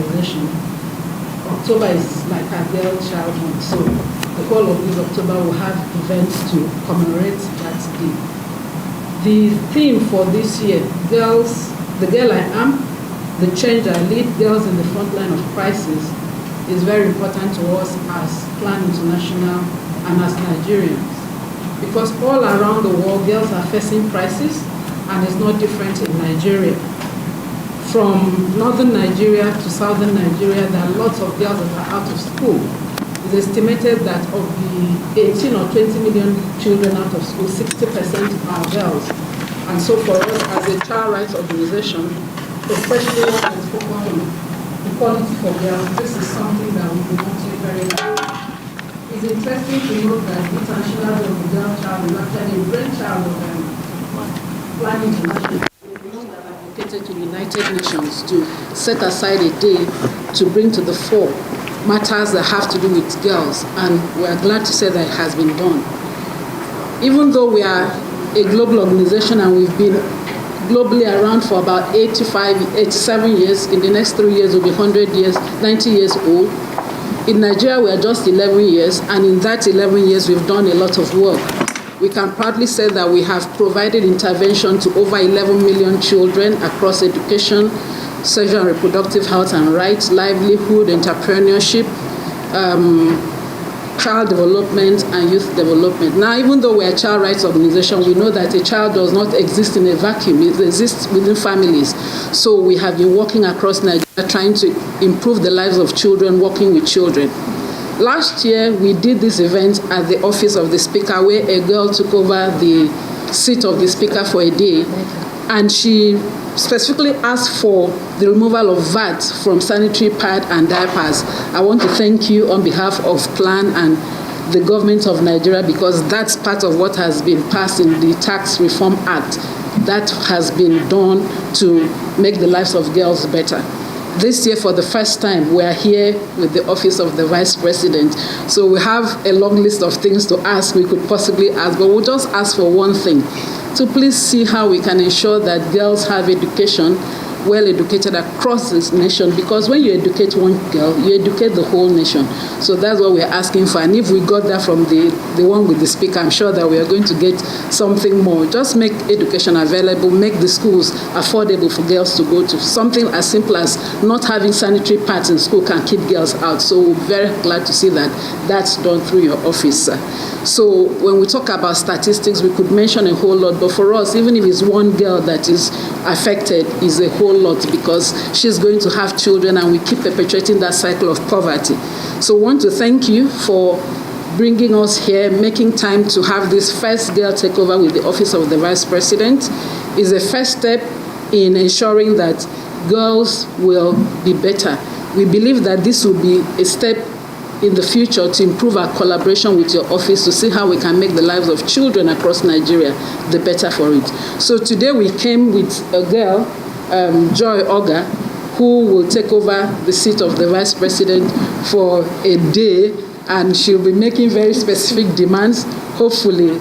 organization, October is like our Girl Child Month, so the whole of this October will have events to commemorate that day. The theme for this year, Girls, the Girl I Am, the Change I Lead, Girls in the Front Line of Crisis, is very important to us as Plan International and as Nigerians. Because all around the world, girls are facing crisis, and it's not different in Nigeria. From northern Nigeria to southern Nigeria, there are lots of girls that are out of school. It's estimated that of the 18 or 20 million children out of school, 60% are girls. And so for us as a child rights organization, especially one that is focused on equality for girls, this is something that we want to very much. It's interesting to note that the International Day of the Girl Child is actually a brainchild of Plan International. That advocated to the United Nations to set aside a day to bring to the fore matters that have to do with girls, and we are glad to say that it has been done. Even though we are a global organization and we've been globally around for about 87 years, in the next 3 years we'll be 100 years, 90 years old. In Nigeria, we are just 11 years, and in that 11 years, we've done a lot of work. We can proudly say that we have provided intervention to over 11 million children across education, sexual and reproductive health and rights, livelihood, entrepreneurship, child development, and youth development. Now, even though we're a child rights organization, we know that a child does not exist in a vacuum. It exists within families. So we have been working across Nigeria trying to improve the lives of children, working with children. Last year, we did this event at the office of the speaker where a girl took over the seat of the speaker for a day, and she specifically asked for the removal of VAT from sanitary pad and diapers. I want to thank you on behalf of Plan and the government of Nigeria, because that's part of what has been passed in the Tax Reform Act. That has been done to make the lives of girls better. This year, for the first time, we are here with the Office of the Vice President. So we have a long list of things to ask, we could possibly ask, but we'll just ask for one thing. To please see how we can ensure that girls have education, well educated across this nation, because when you educate one girl, you educate the whole nation. So that's what we're asking for. And if we got that from the one with the speaker, I'm sure that we are going to get something more. Just make education available, make the schools affordable for girls to go to. Something as simple as not having sanitary pads in school can keep girls out. So we're very glad to see that that's done through your office. So when we talk about statistics, we could mention a whole lot, but for us, even if it's one girl that is affected, is a whole lot, because she's going to have children and we keep perpetuating that cycle of poverty. So I want to thank you for bringing us here, making time to have this first girl takeover with the Office of the Vice President. Is a first step in ensuring that girls will be better. We believe that this will be a step in the future to improve our collaboration with your office to see how we can make the lives of children across Nigeria the better for it. So today we came with a girl, Joy Ogah, who will take over the seat of the Vice President for a day, and she'll be making very specific demands. Hopefully,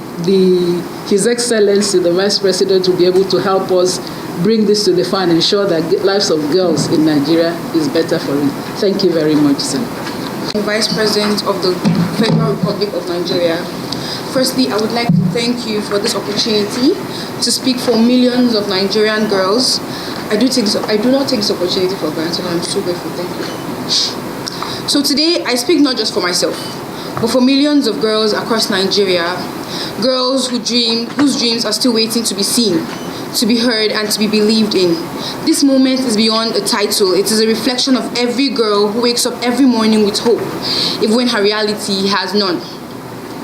His Excellency, the Vice President, will be able to help us bring this to the fore and ensure that lives of girls in Nigeria is better for it. Thank you very much, sir. Vice President of the Federal Republic of Nigeria. Firstly, I would like to thank you for this opportunity to speak for millions of Nigerian girls. I do not take this opportunity for granted. I'm so grateful. Thank you. So today, I speak not just for myself, but for millions of girls across Nigeria, girls whose dreams are still waiting to be seen, to be heard, and to be believed in. This moment is beyond a title. It is a reflection of every girl who wakes up every morning with hope, even when her reality has none.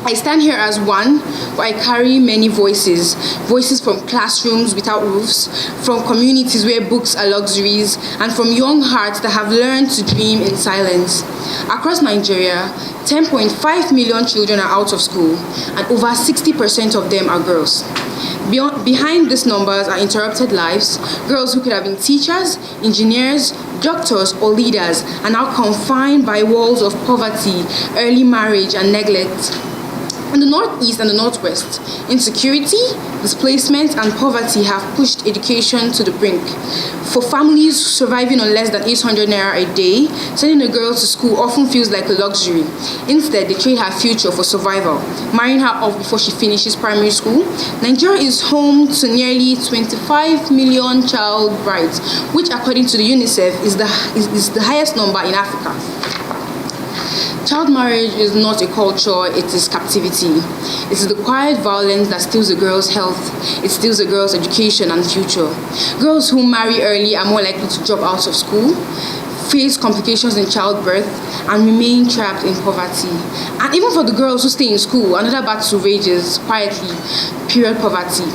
I stand here as one, but I carry many voices. Voices from classrooms without roofs, from communities where books are luxuries, and from young hearts that have learned to dream in silence. Across Nigeria, 10.5 million children are out of school, and over 60% of them are girls. Behind these numbers are interrupted lives, girls who could have been teachers, engineers, doctors, or leaders, are now confined by walls of poverty, early marriage, and neglect. In the Northeast and the Northwest, insecurity, displacement, and poverty have pushed education to the brink. For families surviving on less than 800 naira a day, sending a girl to school often feels like a luxury. Instead, they trade her future for survival, marrying her off before she finishes primary school. Nigeria is home to nearly 25 million child brides, which, according to the UNICEF, is the highest number in Africa. Child marriage is not a culture, it is captivity. It is the quiet violence that steals a girl's health, it steals a girl's education and future. Girls who marry early are more likely to drop out of school, face complications in childbirth, and remain trapped in poverty. And even for the girls who stay in school, another battle rages quietly: period poverty.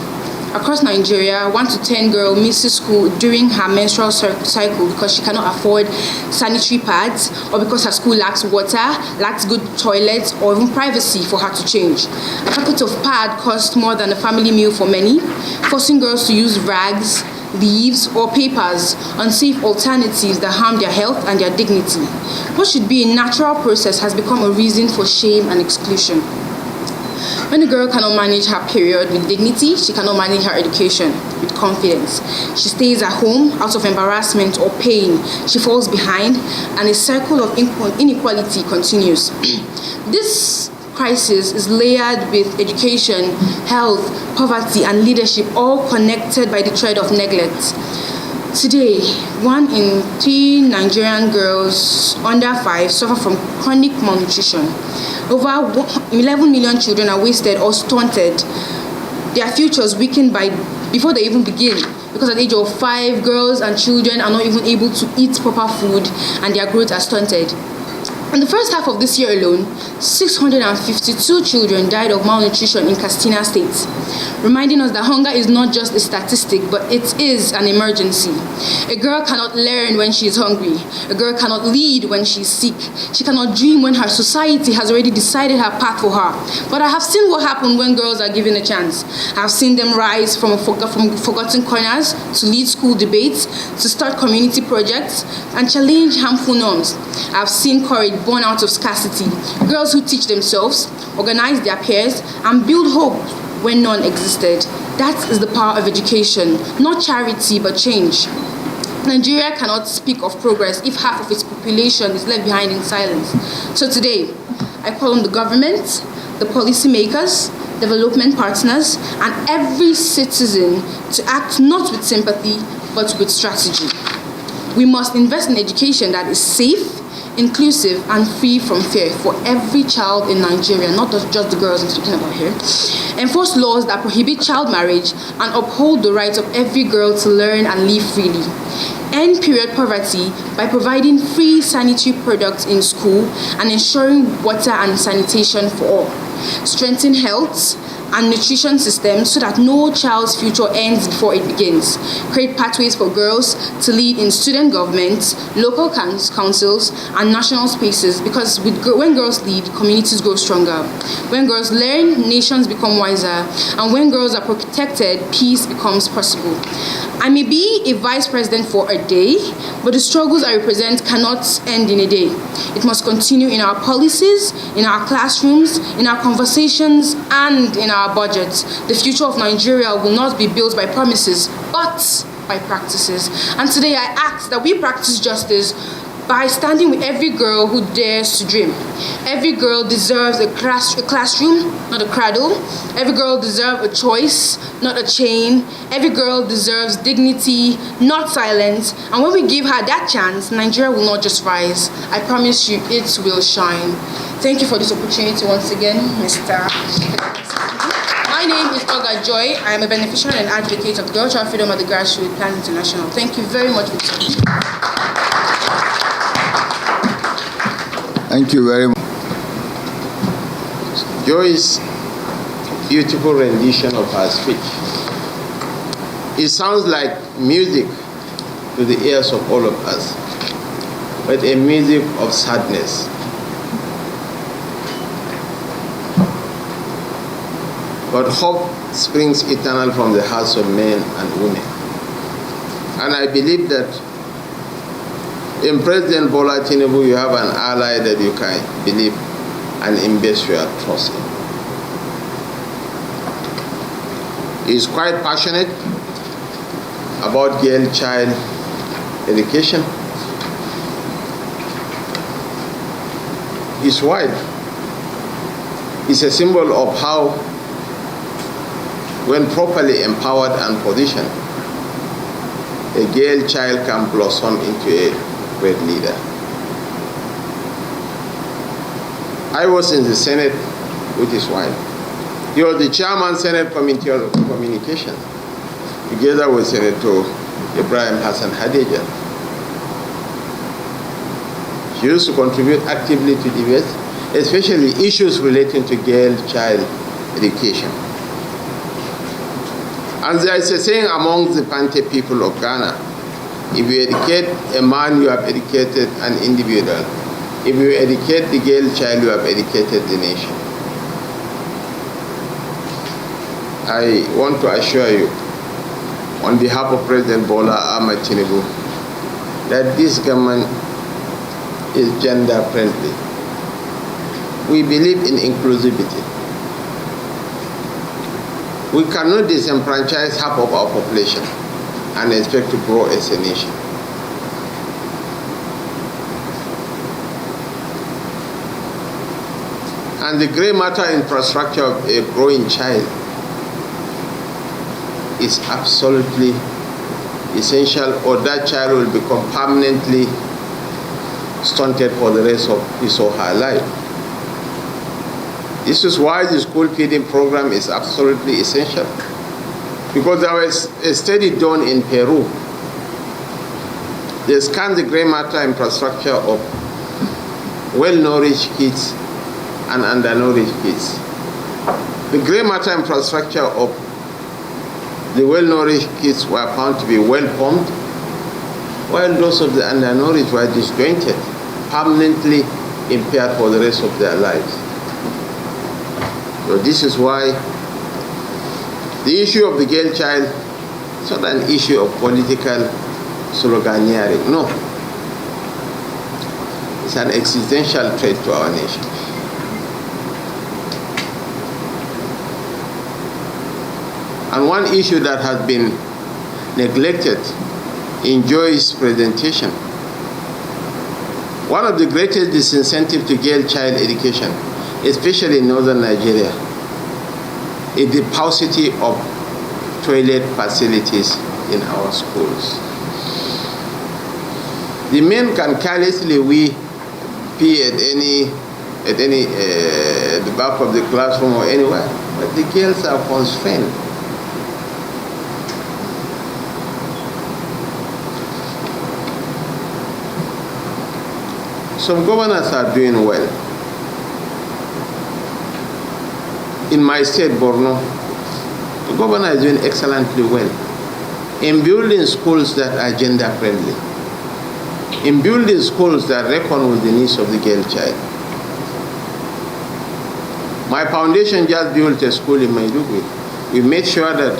Across Nigeria, 1 to 10 girl misses school during her menstrual cycle because she cannot afford sanitary pads, or because her school lacks water, lacks good toilets, or even privacy for her to change. A packet of pad costs more than a family meal for many, forcing girls to use rags, leaves, or papers, unsafe alternatives that harm their health and their dignity. What should be a natural process has become a reason for shame and exclusion. When a girl cannot manage her period with dignity, she cannot manage her education with confidence. She stays at home out of embarrassment or pain. She falls behind, and a circle of inequality continues. This crisis is layered with education, health, poverty, and leadership, all connected by the thread of neglect. Today, 1 in 3 Nigerian girls under 5 suffer from chronic malnutrition. Over 11 million children are wasted or stunted, their futures weakened before they even begin, because at the age of 5, girls and children are not even able to eat proper food and their growth are stunted. In the first half of this year alone, 652 children died of malnutrition in Katsina State, reminding us that hunger is not just a statistic, but it is an emergency. A girl cannot learn when she is hungry. A girl cannot lead when she is sick. She cannot dream when her society has already decided her path for her. But I have seen what happens when girls are given a chance. I have seen them rise from forgotten corners to lead school debates, to start community projects, and challenge harmful norms. I have seen courage born out of scarcity. Girls who teach themselves, organize their peers, and build hope when none existed. That is the power of education, not charity, but change. Nigeria cannot speak of progress if half of its population is left behind in silence. So today, I call on the government, the policymakers, development partners, and every citizen to act not with sympathy, but with strategy. We must invest in education that is safe, inclusive, and free from fear for every child in Nigeria, not just the girls I'm speaking about here. Enforce laws that prohibit child marriage and uphold the rights of every girl to learn and live freely. End period poverty by providing free sanitary products in school and ensuring water and sanitation for all. Strengthen health and nutrition systems so that no child's future ends before it begins. Create pathways for girls to lead in student governments, local councils, and national spaces, because when girls lead, communities grow stronger. When girls learn, nations become wiser. And when girls are protected, peace becomes possible. I may be a vice president for a day, but the struggles I represent cannot end in a day. It must continue in our policies, in our classrooms, in our conversations, and in our budgets. The future of Nigeria will not be built by promises, but by practices. And today I ask that we practice justice by standing with every girl who dares to dream. Every girl deserves a classroom, not a cradle. Every girl deserves a choice, not a chain. Every girl deserves dignity, not silence. And when we give her that chance, Nigeria will not just rise. I promise you, it will shine. Thank you for this opportunity once again, Mr. My name is Ogah Joy. I am a beneficiary and advocate of Girl Child Freedom at the Grassroots Plan International. Thank you very much for this opportunity. Thank you very much. Joy's beautiful rendition of her speech. It sounds like music to the ears of all of us, but a music of sadness. But hope springs eternal from the hearts of men and women. And I believe that in President Bola Tinubu, you have an ally that you can believe and invest your trust in. He is quite passionate about girl child education. His wife is a symbol of how, when properly empowered and positioned, a girl child can blossom into a great leader. I was in the Senate with his wife. He was the chairman Senate Committee on Communications, together with Senator Ibrahim Hassan Hadija. She used to contribute actively to debate, especially issues relating to girl child education. And there is a saying among the Pante people of Ghana: if you educate a man, you have educated an individual. If you educate the girl child, you have educated the nation. I want to assure you, on behalf of President Bola Ahmed Tinubu, that this government is gender friendly. We believe in inclusivity. We cannot disenfranchise half of our population and expect to grow as a nation. And the grey matter infrastructure of a growing child is absolutely essential, or that child will become permanently stunted for the rest of his or her life. This is why the school feeding program is absolutely essential, because there was a study done in Peru. They scanned the grey matter infrastructure of well-nourished kids and undernourished kids. The grey matter infrastructure of the well-nourished kids were found to be well-formed, while those of the undernourished were disjointed, permanently impaired for the rest of their lives. So this is why the issue of the girl child is not an issue of political sloganeering. No. It's an existential threat to our nation. And one issue that has been neglected in Joy's presentation, one of the greatest disincentives to girl child education, especially in northern Nigeria, is the paucity of toilet facilities in our schools. The men can carelessly pee at the back of the classroom or anywhere, but the girls are constrained. Some governors are doing well. In my state, Borno, the governor is doing excellently well in building schools that are gender friendly, in building schools that reckon with the needs of the girl child. My foundation just built a school in Maiduguri. We made sure that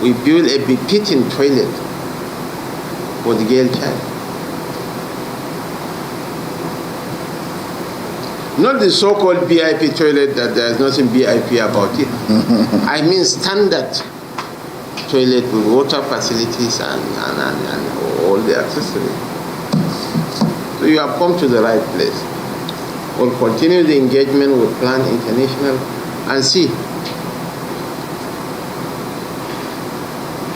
we build a befitting toilet for the girl child. Not the so-called VIP toilet that there is nothing VIP about it. I mean standard toilet with water facilities and all the accessories. So you have come to the right place. We'll continue the engagement with Plan International and see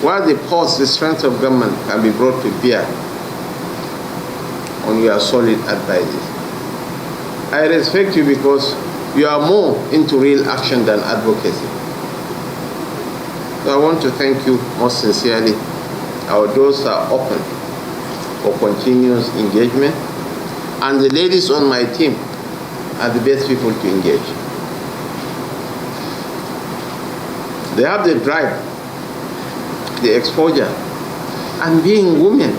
where the strength of government can be brought to bear on your solid advices. I respect you because you are more into real action than advocacy. So I want to thank you most sincerely. Our doors are open for continuous engagement, and the ladies on my team are the best people to engage. They have the drive, the exposure, and being women,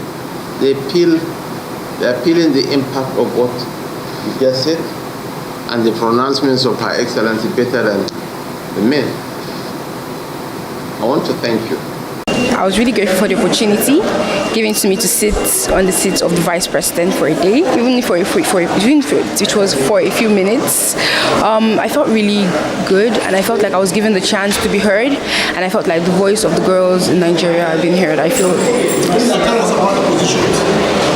they are feeling the impact of what you just said, and the pronouncements of Her Excellency better than the men. I want to thank you. I was really grateful for the opportunity given to me to sit on the seat of the Vice President for a day, even if it was for a few minutes. I felt really good, and I felt like I was given the chance to be heard, and I felt like the voice of the girls in Nigeria had been heard. I feel. Tell us about the positions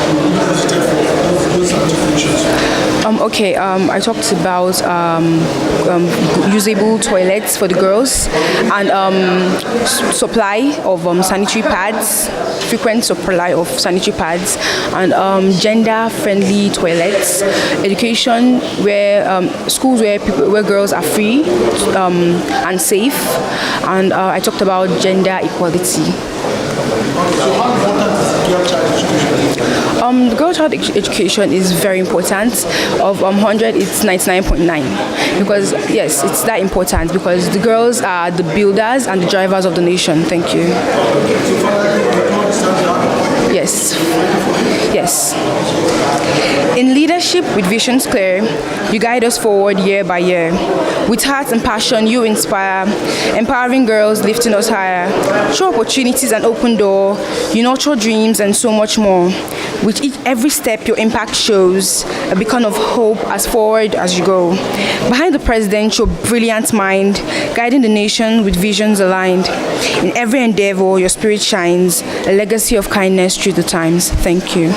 you visited for those certifications. I talked about usable toilets for the girls and supply of sanitary pads, frequent supply of sanitary pads, and gender-friendly toilets, education where schools where girls are free and safe, and I talked about gender equality. So how important is girl child education? The girl child education is very important. Of 100, it's 99.9, because yes, it's that important, because the girls are the builders and the drivers of the nation. Thank you. Yes. Yes. In leadership with visions clear, you guide us forward year by year. With heart and passion, you inspire, empowering girls, lifting us higher. Show opportunities and open door. You nurture dreams and so much more. With every step, your impact shows a beacon of hope as forward as you go. Behind the president, your brilliant mind, guiding the nation with visions aligned. In every endeavor, your spirit shines, a legacy of kindness through the times. Thank you.